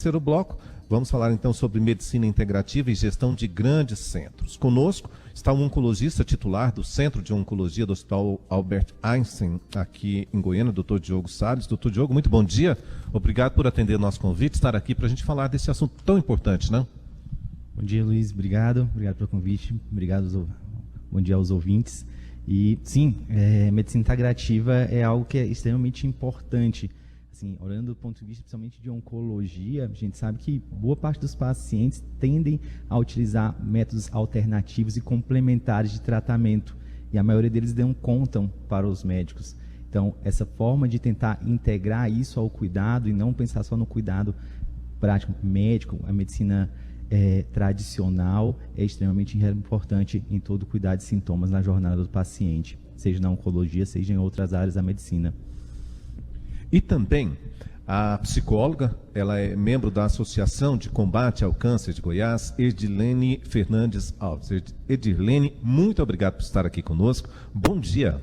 terceiro bloco, vamos falar então sobre medicina integrativa e gestão de grandes centros. Conosco está o oncologista titular do Centro de Oncologia do Hospital Albert Einstein, aqui em Goiânia, Dr. Diogo Salles. Dr. Diogo, muito bom dia. Obrigado por atender nosso convite, estar aqui para a gente falar desse assunto tão importante, né? Bom dia, Luiz. Obrigado pelo convite. Bom dia aos ouvintes. E sim, medicina integrativa é algo que é extremamente importante. Assim, olhando do ponto de vista principalmente de oncologia, a gente sabe que boa parte dos pacientes tendem a utilizar métodos alternativos e complementares de tratamento, e a maioria deles não contam para os médicos. Então, essa forma de tentar integrar isso ao cuidado e não pensar só no cuidado prático médico, a medicina tradicional é extremamente importante em todo o cuidado de sintomas na jornada do paciente, seja na oncologia, seja em outras áreas da medicina. E também a psicóloga, ela é membro da Associação de Combate ao Câncer de Goiás, Edilene Fernandes Alves. Edilene, muito obrigado por estar aqui conosco. Bom dia.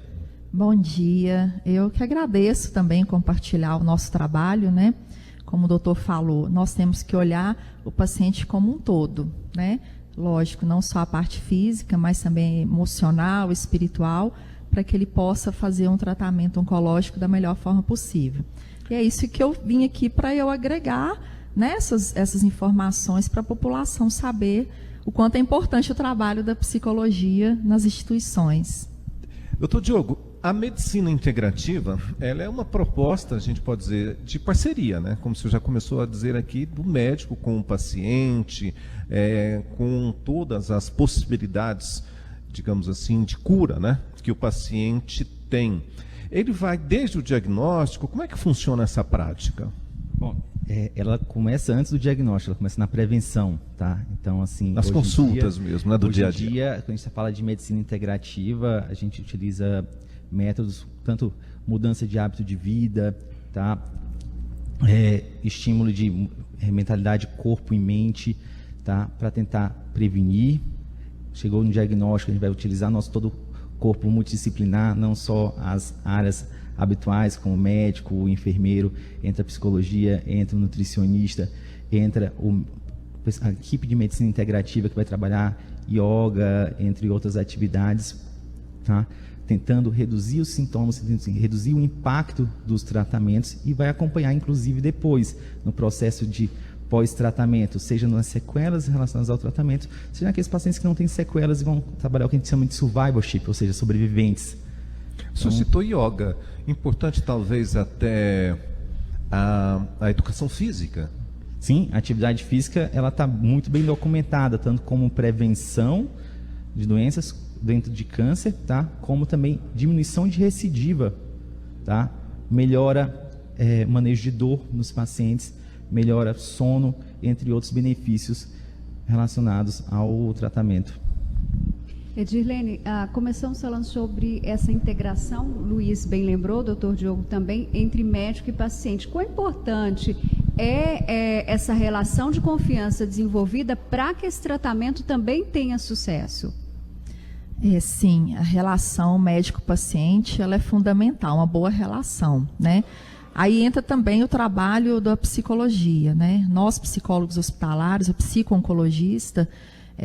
Bom dia. Eu que agradeço também compartilhar o nosso trabalho, né? Como o doutor falou, nós temos que olhar o paciente como um todo, né? Lógico, não só a parte física, mas também emocional, espiritual, para que ele possa fazer um tratamento oncológico da melhor forma possível. E é isso que eu vim aqui para eu agregar, né, essas informações para a população saber o quanto é importante o trabalho da psicologia nas instituições. Doutor Diogo, a medicina integrativa, ela é uma proposta, a gente pode dizer, de parceria, né? Como o senhor já começou a dizer aqui, do médico com o paciente, com todas as possibilidades, digamos assim, de cura, né, que o paciente tem. Ele vai desde o diagnóstico, como é que funciona essa prática? Bom, ela começa antes do diagnóstico, ela começa na prevenção, tá? Então, assim... Nas consultas mesmo, né, do dia a dia. Hoje em dia, quando a gente fala de medicina integrativa, a gente utiliza métodos, tanto mudança de hábito de vida, tá? Estímulo de mentalidade, corpo e mente, tá? Para tentar prevenir. Chegou no diagnóstico, a gente vai utilizar todo o corpo multidisciplinar, não só as áreas habituais, como o médico, o enfermeiro, entra a psicologia, entra o nutricionista, entra a equipe de medicina integrativa que vai trabalhar yoga, entre outras atividades, tá? Tentando reduzir os sintomas, reduzir o impacto dos tratamentos e vai acompanhar, inclusive, depois, no processo de pós-tratamento, seja nas sequelas relacionadas ao tratamento, seja naqueles pacientes que não têm sequelas e vão trabalhar o que a gente chama de survivorship, ou seja, sobreviventes. O senhor citou yoga, importante talvez até a educação física. Sim, a atividade física ela está muito bem documentada, tanto como prevenção de doenças dentro de câncer, tá? Como também diminuição de recidiva, tá? Melhora manejo de dor nos pacientes, melhora sono, entre outros benefícios relacionados ao tratamento. Edilene, começamos falando sobre essa integração, Luiz bem lembrou, doutor Diogo também, entre médico e paciente. Quão importante é essa relação de confiança desenvolvida para que esse tratamento também tenha sucesso? Sim, a relação médico-paciente ela é fundamental, uma boa relação, né? Aí entra também o trabalho da psicologia, né? Nós, psicólogos hospitalares, o psico-oncologista,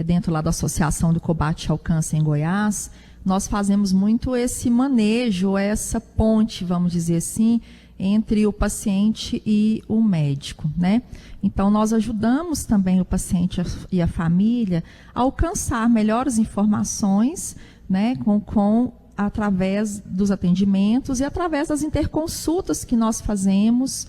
dentro lá da Associação do Combate ao Câncer em Goiás, nós fazemos muito esse manejo, essa ponte, vamos dizer assim, entre o paciente e o médico, né? Então, nós ajudamos também o paciente e a família a alcançar melhores informações, né, através dos atendimentos e através das interconsultas que nós fazemos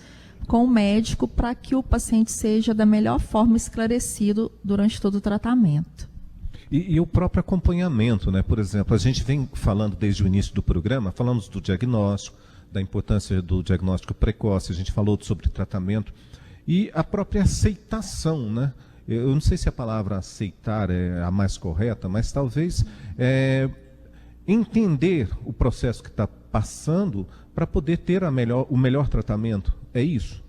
com o médico para que o paciente seja da melhor forma esclarecido durante todo o tratamento. E o próprio acompanhamento, né? Por exemplo, a gente vem falando desde o início do programa, falamos do diagnóstico, da importância do diagnóstico precoce, a gente falou sobre tratamento e a própria aceitação, né? Eu não sei se a palavra aceitar é a mais correta, mas talvez entender o processo que está passando para poder ter o melhor tratamento. É isso?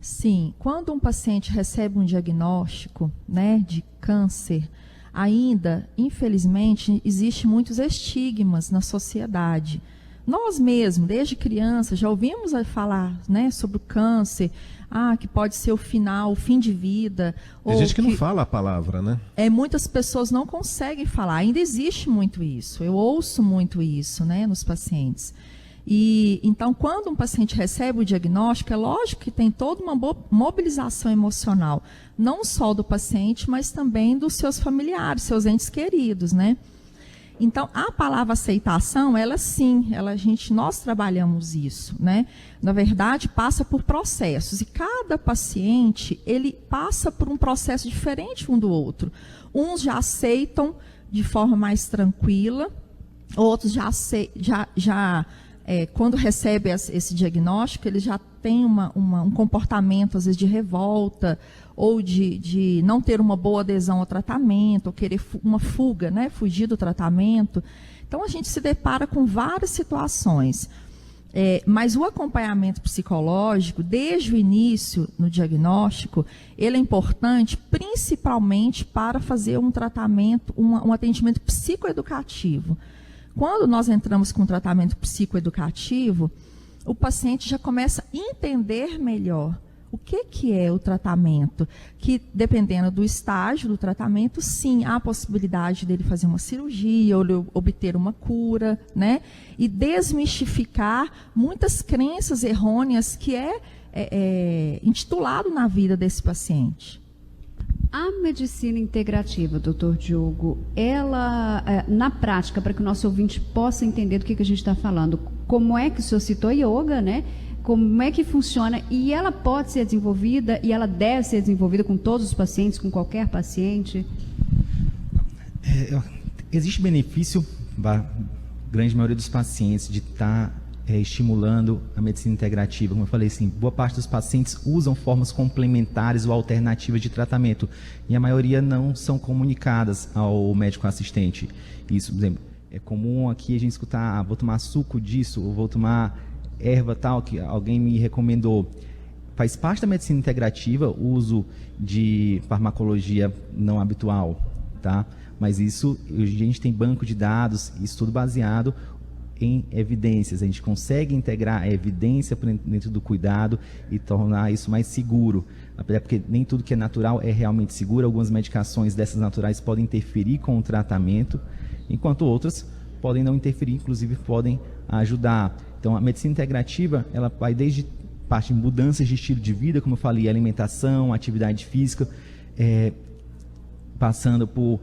Sim. Quando um paciente recebe um diagnóstico, né, de câncer, ainda, infelizmente, existem muitos estigmas na sociedade. Nós mesmos, desde criança, já ouvimos falar, né, sobre o câncer, que pode ser o final, o fim de vida. Tem gente que não fala a palavra, né? Muitas pessoas não conseguem falar, ainda existe muito isso, eu ouço muito isso, né, nos pacientes. E então, quando um paciente recebe o diagnóstico, é lógico que tem toda uma mobilização emocional, não só do paciente, mas também dos seus familiares, seus entes queridos, né? Então, a palavra aceitação, ela sim, nós trabalhamos isso, né? Na verdade, passa por processos, e cada paciente, ele passa por um processo diferente um do outro. Uns já aceitam de forma mais tranquila, outros quando recebe esse diagnóstico, ele já tem um comportamento, às vezes, de revolta, ou de não ter uma boa adesão ao tratamento, ou querer uma fuga, né? Fugir do tratamento. Então, a gente se depara com várias situações. Mas o acompanhamento psicológico, desde o início no diagnóstico, ele é importante principalmente para fazer um tratamento, um atendimento psicoeducativo. Quando nós entramos com o tratamento psicoeducativo, o paciente já começa a entender melhor o que é o tratamento, que dependendo do estágio do tratamento, sim, há a possibilidade dele fazer uma cirurgia ou obter uma cura, né? E desmistificar muitas crenças errôneas que intitulado na vida desse paciente. A medicina integrativa, doutor Diogo, ela, na prática, para que o nosso ouvinte possa entender do que a gente está falando, como é que o senhor citou yoga, né? Como é que funciona, e ela pode ser desenvolvida, e ela deve ser desenvolvida com todos os pacientes, com qualquer paciente? Existe benefício para a grande maioria dos pacientes de estar estimulando a medicina integrativa. Como eu falei, assim, boa parte dos pacientes usam formas complementares ou alternativas de tratamento, e a maioria não são comunicadas ao médico assistente. Isso, por exemplo, é comum aqui a gente escutar, vou tomar suco disso, ou vou tomar erva tal, que alguém me recomendou. Faz parte da medicina integrativa o uso de farmacologia não habitual, tá? Mas isso, a gente tem banco de dados, isso tudo baseado em evidências. A gente consegue integrar a evidência dentro do cuidado e tornar isso mais seguro. Até porque nem tudo que é natural é realmente seguro. Algumas medicações dessas naturais podem interferir com o tratamento, enquanto outras podem não interferir, inclusive podem ajudar. Então, a medicina integrativa, ela vai desde parte de mudanças de estilo de vida, como eu falei, alimentação, atividade física, passando por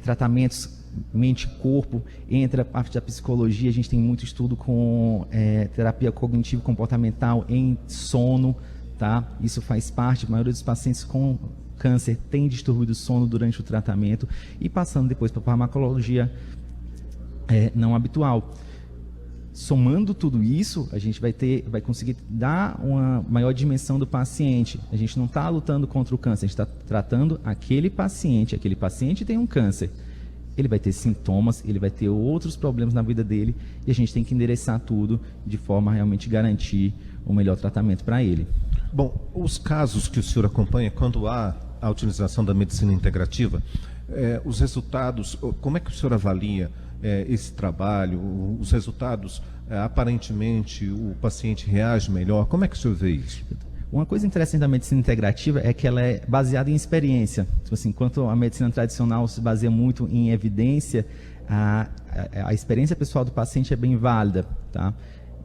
tratamentos mente e corpo, entra a parte da psicologia. A gente tem muito estudo com terapia cognitivo-comportamental em sono, tá? Isso faz parte. A maioria dos pacientes com câncer tem distúrbio do sono durante o tratamento, e passando depois para a farmacologia não habitual. Somando tudo isso, a gente vai conseguir dar uma maior dimensão do paciente. A gente não está lutando contra o câncer, a gente está tratando aquele paciente. Aquele paciente tem um câncer, ele vai ter sintomas, ele vai ter outros problemas na vida dele, e a gente tem que endereçar tudo de forma a realmente garantir o melhor tratamento para ele. Bom, os casos que o senhor acompanha, quando há a utilização da medicina integrativa, os resultados, como é que o senhor avalia esse trabalho, os resultados? Aparentemente o paciente reage melhor. Como é que o senhor vê isso? Uma coisa interessante da medicina integrativa é que ela é baseada em experiência. Tipo assim, enquanto a medicina tradicional se baseia muito em evidência, a experiência pessoal do paciente é bem válida, tá?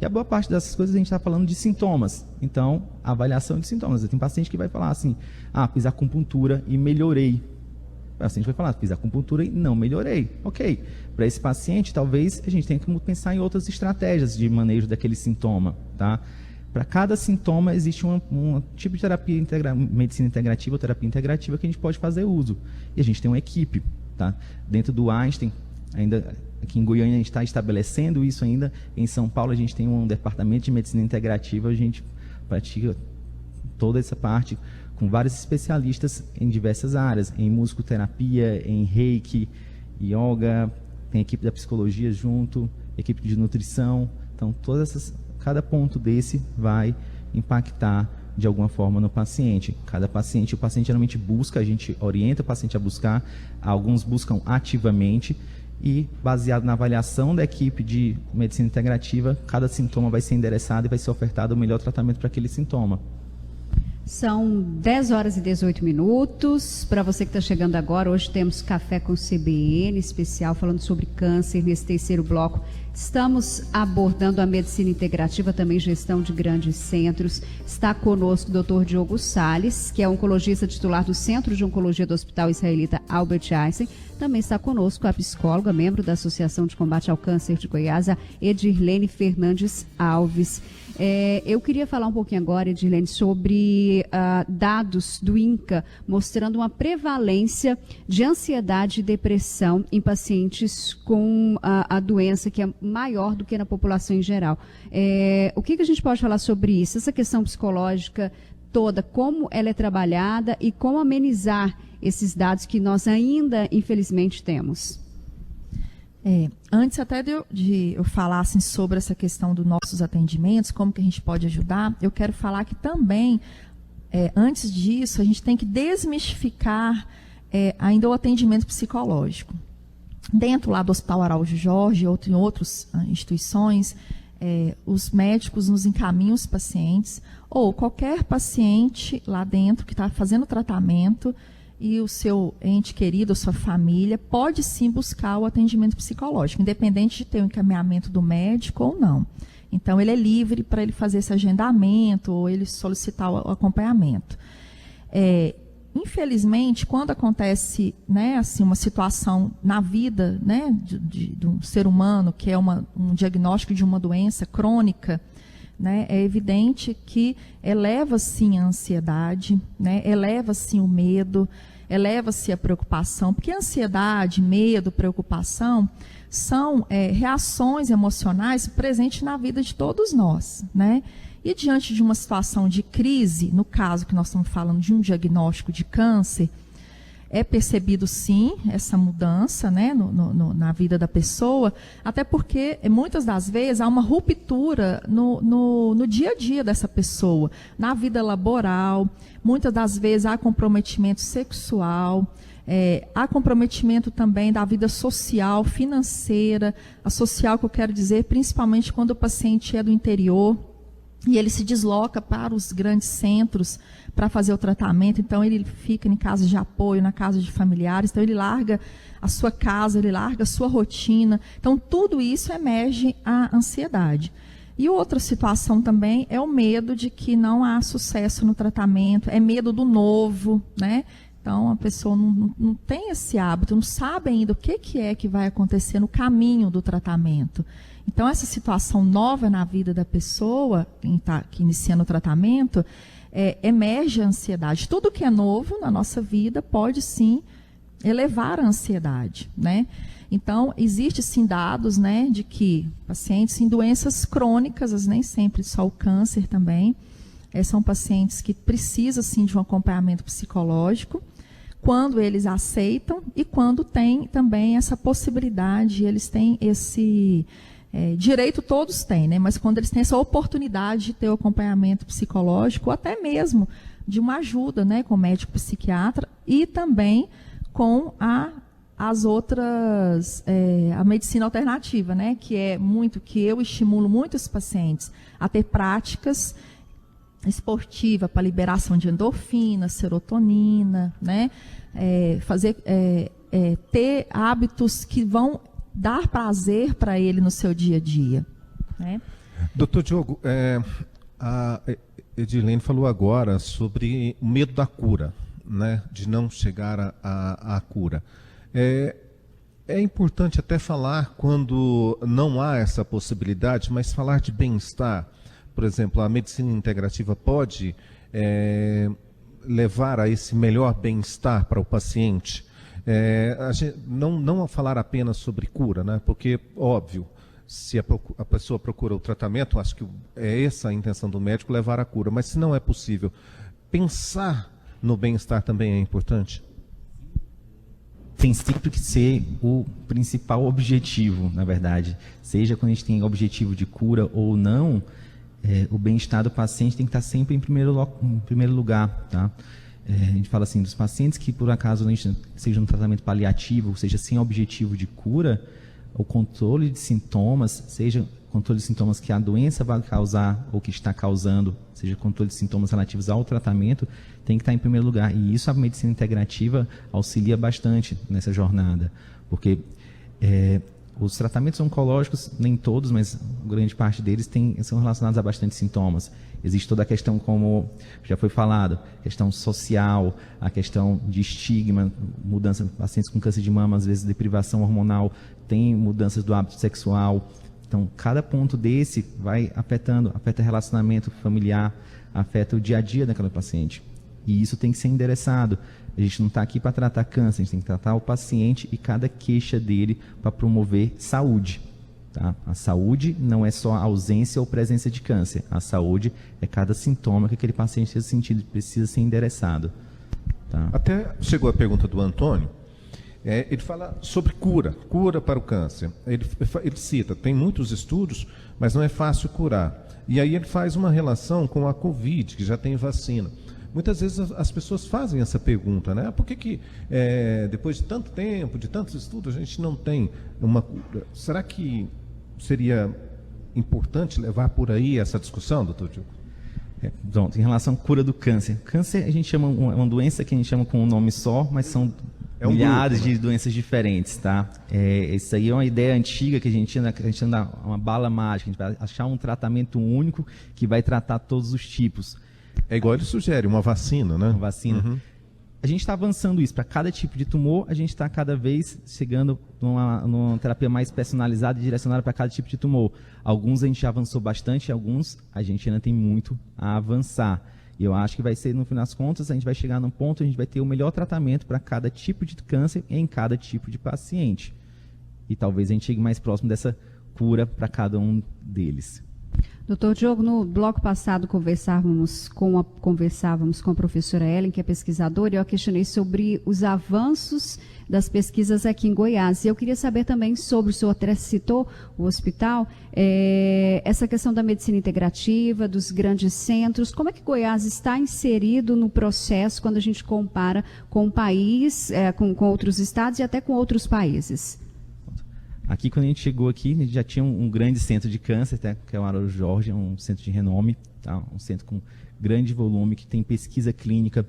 E a boa parte dessas coisas a gente está falando de sintomas. Então, a avaliação de sintomas. Tem paciente que vai falar assim, fiz acupuntura e melhorei. O paciente vai falar, fiz acupuntura e não melhorei. Ok, para esse paciente, talvez a gente tenha que pensar em outras estratégias de manejo daquele sintoma, tá? Para cada sintoma existe um tipo de terapia medicina integrativa ou terapia integrativa que a gente pode fazer uso. E a gente tem uma equipe, tá? Dentro do Einstein, ainda aqui em Goiânia a gente está estabelecendo isso ainda. Em São Paulo a gente tem um departamento de medicina integrativa, a gente pratica toda essa parte com vários especialistas em diversas áreas, em musicoterapia, em reiki, yoga, tem equipe da psicologia junto, equipe de nutrição. Então, cada ponto desse vai impactar de alguma forma no paciente. O paciente geralmente busca, a gente orienta o paciente a buscar, alguns buscam ativamente, e, baseado na avaliação da equipe de medicina integrativa, cada sintoma vai ser endereçado e vai ser ofertado o melhor tratamento para aquele sintoma. São 10 horas e 18 minutos. Para você que está chegando agora, hoje temos Café com CBN especial falando sobre câncer nesse terceiro bloco. Estamos abordando a medicina integrativa, também gestão de grandes centros. Está conosco o Dr. Diogo Salles, que é oncologista titular do Centro de Oncologia do Hospital Israelita Albert Einstein. Também está conosco a psicóloga, membro da Associação de Combate ao Câncer de Goiás, a Edirlene Fernandes Alves. Eu queria falar um pouquinho agora, Edirlene, sobre dados do INCA, mostrando uma prevalência de ansiedade e depressão em pacientes com a doença, que é maior do que na população em geral. O que a gente pode falar sobre isso? Essa questão psicológica toda, como ela é trabalhada e como amenizar esses dados que nós ainda, infelizmente, temos? Antes até de eu falar assim, sobre essa questão dos nossos atendimentos, como que a gente pode ajudar, eu quero falar que também, antes disso, a gente tem que desmistificar ainda o atendimento psicológico. Dentro lá do Hospital Araújo Jorge, em outras instituições, os médicos nos encaminham os pacientes, ou qualquer paciente lá dentro que está fazendo tratamento, e o seu ente querido, a sua família, pode sim buscar o atendimento psicológico, independente de ter o encaminhamento do médico ou não. Então, ele é livre para ele fazer esse agendamento ou ele solicitar o acompanhamento. Infelizmente, quando acontece, né, assim, uma situação na vida, né, de um ser humano, que é um diagnóstico de uma doença crônica, né, é evidente que eleva sim a ansiedade, né, eleva sim o medo, eleva-se a preocupação, porque ansiedade, medo, preocupação são reações emocionais presentes na vida de todos nós, né? E diante de uma situação de crise, no caso que nós estamos falando de um diagnóstico de câncer, é percebido sim essa mudança, né, na vida da pessoa, até porque muitas das vezes há uma ruptura no dia a dia dessa pessoa, na vida laboral, muitas das vezes há comprometimento sexual, há comprometimento também da vida social, financeira, a social que eu quero dizer, principalmente quando o paciente é do interior, e ele se desloca para os grandes centros para fazer o tratamento, então ele fica em casa de apoio, na casa de familiares, então ele larga a sua casa, ele larga a sua rotina, então tudo isso emerge a ansiedade. E outra situação também é o medo de que não há sucesso no tratamento, é medo do novo, né? Então a pessoa não tem esse hábito, não sabe ainda o que é que vai acontecer no caminho do tratamento. Então, essa situação nova na vida da pessoa, quem está iniciando o tratamento, emerge a ansiedade. Tudo que é novo na nossa vida pode, sim, elevar a ansiedade, né? Então, existe, sim, dados, né, de que pacientes em doenças crônicas, nem sempre só o câncer também, são pacientes que precisam, sim, de um acompanhamento psicológico, quando eles aceitam e quando tem também essa possibilidade, eles têm esse... direito todos têm, né? Mas quando eles têm essa oportunidade de ter o acompanhamento psicológico, ou até mesmo de uma ajuda, né, com o médico psiquiatra e também com as outras, a medicina alternativa, né, que eu estimulo muitos pacientes a ter práticas esportivas para liberação de endorfina, serotonina, né, ter hábitos que vão dar prazer para ele no seu dia a dia, né? Doutor Diogo, a Edirlene falou agora sobre o medo da cura, né? De não chegar à cura. É importante até falar quando não há essa possibilidade, mas falar de bem-estar. Por exemplo, a medicina integrativa pode levar a esse melhor bem-estar para o paciente. Não falar apenas sobre cura, né? Porque, óbvio, se a pessoa procura o tratamento, acho que é essa a intenção do médico, levar à cura. Mas se não é possível, pensar no bem-estar também é importante? Tem sempre que ser o principal objetivo, na verdade. Seja quando a gente tem objetivo de cura ou não, o bem-estar do paciente tem que estar sempre em primeiro lugar, tá? a gente fala assim, dos pacientes que por acaso seja um tratamento paliativo, ou seja, sem objetivo de cura, o controle de sintomas, seja controle de sintomas que a doença vai causar ou que está causando, seja controle de sintomas relativos ao tratamento, tem que estar em primeiro lugar. E isso a medicina integrativa auxilia bastante nessa jornada, porque os tratamentos oncológicos, nem todos, mas grande parte deles são relacionados a bastante sintomas. Existe toda a questão, como já foi falado, questão social, a questão de estigma, mudança, pacientes com câncer de mama, às vezes deprivação hormonal, tem mudanças do hábito sexual. Então, cada ponto desse vai afeta relacionamento familiar, afeta o dia a dia daquela paciente. E isso tem que ser endereçado. A gente não está aqui para tratar câncer, a gente tem que tratar o paciente e cada queixa dele para promover saúde. Tá? A saúde não é só a ausência ou presença de câncer. A saúde é cada sintoma que aquele paciente tem sentido, precisa ser endereçado. Tá? Até chegou a pergunta do Antônio. Ele fala sobre cura para o câncer. Ele cita, tem muitos estudos, mas não é fácil curar. E aí ele faz uma relação com a Covid, que já tem vacina. Muitas vezes as pessoas fazem essa pergunta, né? Por que depois de tanto tempo, de tantos estudos, a gente não tem uma cura? Será que seria importante levar por aí essa discussão, doutor Diogo? Pronto, em relação à cura do câncer. Câncer a gente chama, é uma doença que a gente chama com um nome só, mas são milhares de doenças diferentes, tá? Isso aí é uma ideia antiga que a gente anda uma bala mágica, a gente vai achar um tratamento único que vai tratar todos os tipos. É igual ele sugere, uma vacina, né? Uma vacina. Uhum. A gente está avançando isso. Para cada tipo de tumor, a gente está cada vez chegando numa terapia mais personalizada e direcionada para cada tipo de tumor. Alguns a gente já avançou bastante, alguns a gente ainda tem muito a avançar. E eu acho que vai ser, no final das contas, a gente vai chegar num ponto, a gente vai ter o melhor tratamento para cada tipo de câncer em cada tipo de paciente. E talvez a gente chegue mais próximo dessa cura para cada um deles. Doutor Diogo, no bloco passado conversávamos com a professora Ellen, que é pesquisadora, e eu questionei sobre os avanços das pesquisas aqui em Goiás. E eu queria saber também sobre, o senhor até citou o hospital, essa questão da medicina integrativa, dos grandes centros. Como é que Goiás está inserido no processo quando a gente compara com o país, com outros estados e até com outros países? Aqui, quando a gente chegou aqui, a gente já tinha um grande centro de câncer, que é o Araújo Jorge, um centro de renome, tá? Um centro com grande volume, que tem pesquisa clínica,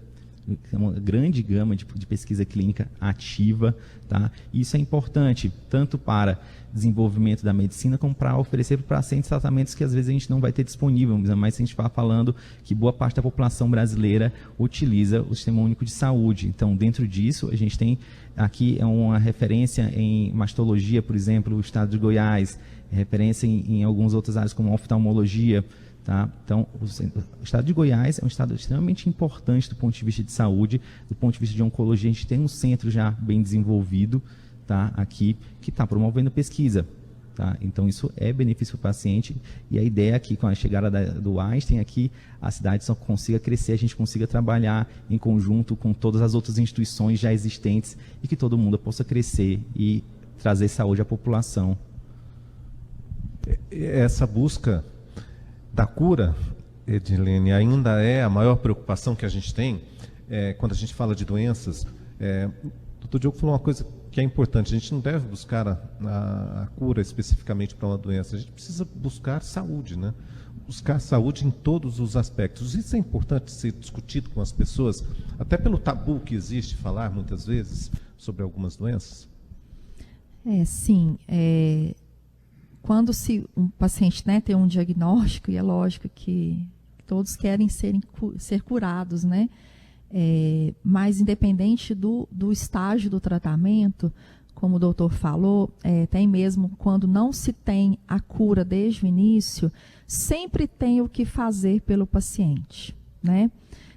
uma grande gama de pesquisa clínica ativa. Tá? Isso é importante, tanto para desenvolvimento da medicina, como para oferecer para o paciente tratamentos que às vezes a gente não vai ter disponível, mas se a gente está falando que boa parte da população brasileira utiliza o Sistema Único de Saúde. Então, dentro disso, a gente tem aqui uma referência em mastologia, por exemplo, o estado de Goiás, referência em algumas outras áreas como oftalmologia. Tá? Então, o estado de Goiás é um estado extremamente importante do ponto de vista de saúde, do ponto de vista de oncologia. A gente tem um centro já bem desenvolvido, tá? Aqui, que está promovendo pesquisa. Tá? Então, isso é benefício para o paciente. E a ideia aqui, com a chegada do Einstein aqui, a cidade só consiga crescer, a gente consiga trabalhar em conjunto com todas as outras instituições já existentes e que todo mundo possa crescer e trazer saúde à população. Essa busca da cura, Edilene, ainda é a maior preocupação que a gente tem quando a gente fala de doenças. O doutor Diogo falou uma coisa que é importante: a gente não deve buscar a cura especificamente para uma doença, a gente precisa buscar saúde, né? Buscar saúde em todos os aspectos. Isso é importante ser discutido com as pessoas, até pelo tabu que existe falar muitas vezes sobre algumas doenças. Sim. Quando um paciente, né, tem um diagnóstico, e é lógico que todos querem ser curados, né? Mas independente do estágio do tratamento, como o doutor falou, até mesmo quando não se tem a cura desde o início, sempre tem o que fazer pelo paciente, né?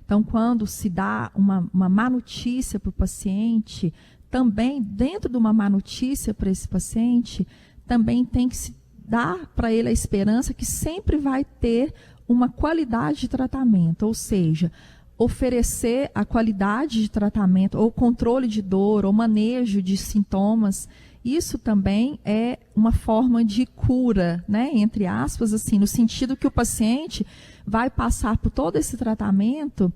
Então, quando se dá uma má notícia para o paciente, também, dentro de uma má notícia para esse paciente, também tem que se dar para ele a esperança que sempre vai ter uma qualidade de tratamento, ou seja, oferecer a qualidade de tratamento, ou controle de dor, ou manejo de sintomas. Isso também é uma forma de cura, né, entre aspas, assim, no sentido que o paciente vai passar por todo esse tratamento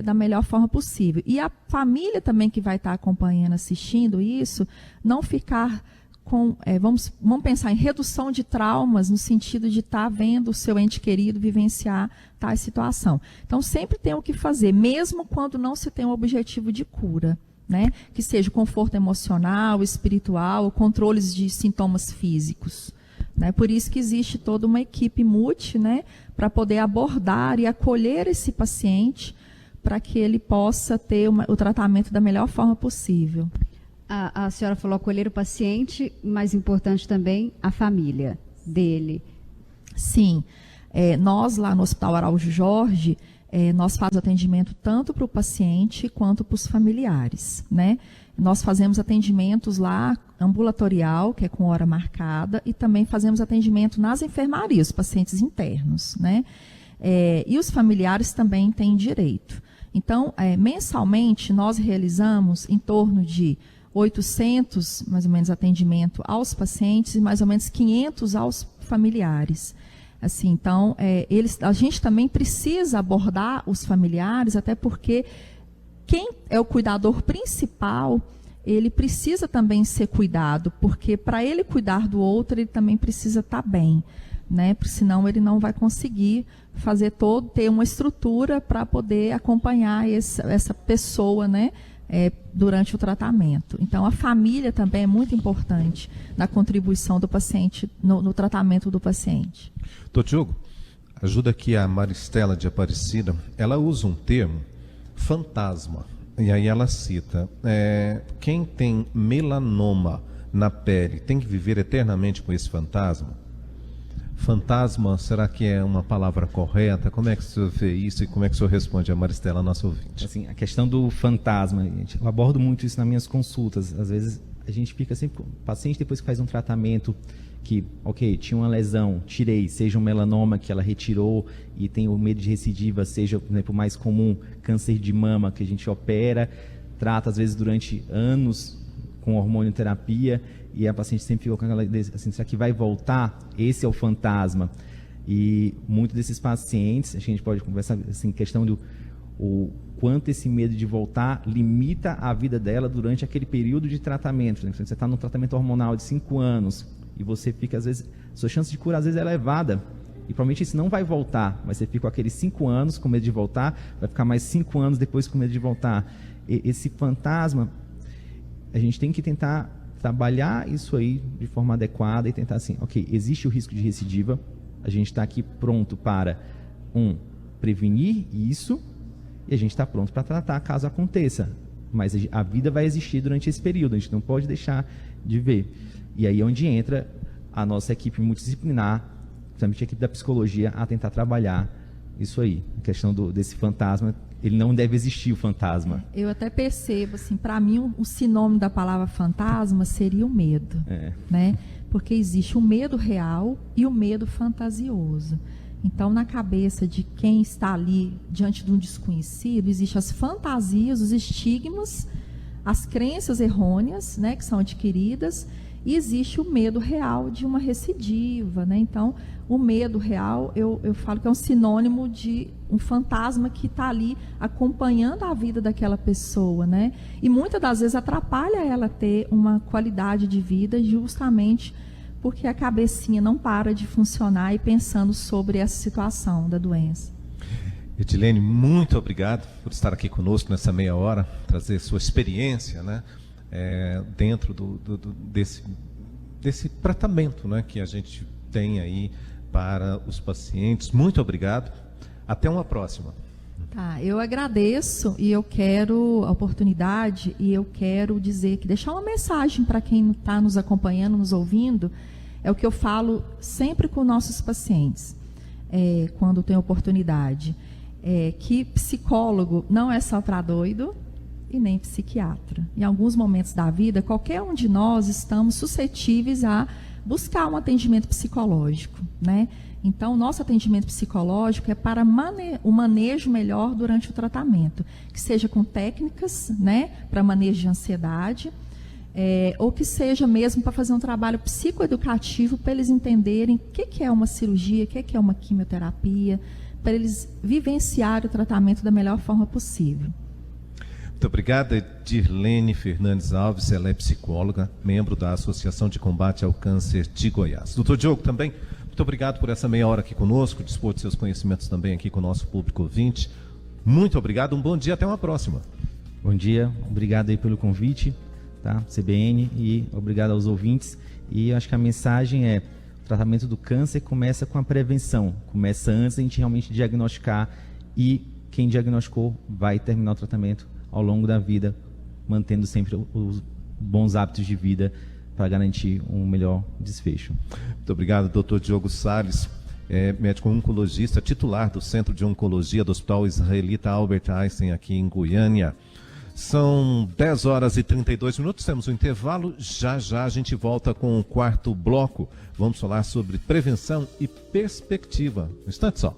da melhor forma possível. E a família também que vai estar acompanhando, assistindo isso, não ficar com, vamos pensar em redução de traumas, no sentido de estar vendo o seu ente querido vivenciar tal situação. Então, sempre tem o que fazer, mesmo quando não se tem um objetivo de cura, né? Que seja conforto emocional, espiritual, controles de sintomas físicos. Né? Por isso que existe toda uma equipe multi, né? Para poder abordar e acolher esse paciente, para que ele possa ter o tratamento da melhor forma possível. A senhora falou acolher o paciente, mais importante também, a família dele. Sim. Nós, lá no Hospital Araújo Jorge, nós fazemos atendimento tanto para o paciente quanto para os familiares, né? Nós fazemos atendimentos lá ambulatorial, que é com hora marcada, e também fazemos atendimento nas enfermarias, pacientes internos, né? E os familiares também têm direito. Então, mensalmente, nós realizamos em torno de 800, mais ou menos, atendimento aos pacientes e mais ou menos 500 aos familiares. Assim, então, a gente também precisa abordar os familiares, até porque quem é o cuidador principal, ele precisa também ser cuidado, porque para ele cuidar do outro, ele também precisa estar bem, né? Porque senão ele não vai conseguir ter uma estrutura para poder acompanhar essa pessoa, né? Durante o tratamento. Então, a família também é muito importante na contribuição do paciente, no tratamento do paciente. Doutor Diogo, ajuda aqui a Maristela de Aparecida, ela usa um termo, fantasma, e aí ela cita, quem tem melanoma na pele tem que viver eternamente com esse fantasma? Fantasma, será que é uma palavra correta? Como é que o senhor vê isso e como é que o senhor responde a Maristela, nossa ouvinte? Assim, a questão do fantasma, gente, eu abordo muito isso nas minhas consultas. Às vezes a gente fica sempre, o paciente depois que faz um tratamento que, ok, tinha uma lesão, tirei, seja um melanoma que ela retirou e tem o medo de recidiva, seja, por exemplo, mais comum, câncer de mama que a gente opera, trata às vezes durante anos com hormonioterapia, e a paciente sempre ficou com aquela ideia, assim, será que vai voltar? Esse é o fantasma. E muitos desses pacientes, a gente pode conversar, assim, questão do o quanto esse medo de voltar limita a vida dela durante aquele período de tratamento. Né? Você está no tratamento hormonal de 5 anos e você fica, às vezes, sua chance de cura às vezes é elevada. E provavelmente isso não vai voltar, mas você fica com aqueles 5 anos com medo de voltar, vai ficar mais 5 anos depois com medo de voltar. Esse fantasma, a gente tem que tentar trabalhar isso aí de forma adequada e tentar assim, ok, existe o risco de recidiva, a gente está aqui pronto para, prevenir isso, e a gente está pronto para tratar caso aconteça. Mas a vida vai existir durante esse período, a gente não pode deixar de ver. E aí é onde entra a nossa equipe multidisciplinar, principalmente a equipe da psicologia, a tentar trabalhar isso aí, a questão desse fantasma. Ele não deve existir, o fantasma. Eu até percebo, assim, para mim, o sinônimo da palavra fantasma seria o medo, né? Porque existe o medo real e o medo fantasioso. Então, na cabeça de quem está ali diante de um desconhecido, existem as fantasias, os estigmas, as crenças errôneas, né, que são adquiridas, e existe o medo real de uma recidiva, né? Então, o medo real, eu falo que é um sinônimo de um fantasma que está ali acompanhando a vida daquela pessoa, né? E muitas das vezes atrapalha ela ter uma qualidade de vida justamente porque a cabecinha não para de funcionar e pensando sobre essa situação da doença. Edilene, muito obrigado por estar aqui conosco nessa meia hora, trazer sua experiência, né? Dentro desse tratamento, né, que a gente tem aí para os pacientes. Muito obrigado. Até uma próxima. Tá, eu agradeço e eu quero a oportunidade e eu quero deixar uma mensagem para quem está nos acompanhando, nos ouvindo. É o que eu falo sempre com nossos pacientes, quando tem oportunidade. Que psicólogo não é só para doido e nem psiquiatra. Em alguns momentos da vida, qualquer um de nós estamos suscetíveis a buscar um atendimento psicológico, né? Então, o nosso atendimento psicológico é para o manejo melhor durante o tratamento, que seja com técnicas, né, para manejo de ansiedade, ou que seja mesmo para fazer um trabalho psicoeducativo para eles entenderem o que é uma cirurgia, o que é uma quimioterapia, para eles vivenciarem o tratamento da melhor forma possível. Muito obrigado, Edirlene Fernandes Alves, ela é psicóloga, membro da Associação de Combate ao Câncer de Goiás. Doutor Diogo, também, muito obrigado por essa meia hora aqui conosco, dispor de seus conhecimentos também aqui com o nosso público ouvinte. Muito obrigado, um bom dia, até uma próxima. Bom dia, obrigado aí pelo convite, tá? CBN, e obrigado aos ouvintes. E eu acho que a mensagem é: o tratamento do câncer começa com a prevenção, começa antes da gente realmente diagnosticar, e quem diagnosticou vai terminar o tratamento ao longo da vida, mantendo sempre os bons hábitos de vida para garantir um melhor desfecho. Muito obrigado, doutor Diogo Salles, médico oncologista, titular do Centro de Oncologia do Hospital Israelita Albert Einstein, aqui em Goiânia. São 10 horas e 32 minutos, temos um intervalo, já a gente volta com o quarto bloco. Vamos falar sobre prevenção e perspectiva. Um instante só.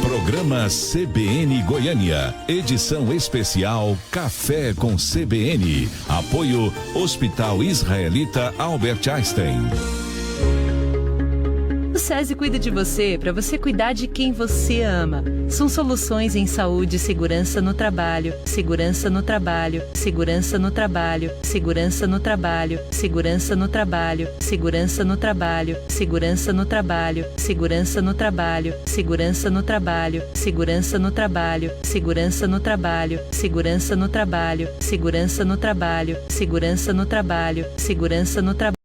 Programa CBN Goiânia, edição especial Café com CBN. Apoio Hospital Israelita Albert Einstein. O SESI cuida de você para você cuidar de quem você ama. São soluções em saúde e segurança no trabalho, segurança no trabalho, segurança no trabalho, segurança no trabalho, segurança no trabalho, segurança no trabalho, segurança no trabalho, segurança no trabalho, segurança no trabalho, segurança no trabalho, segurança no trabalho, segurança no trabalho, segurança no trabalho, segurança no trabalho, segurança no trabalho.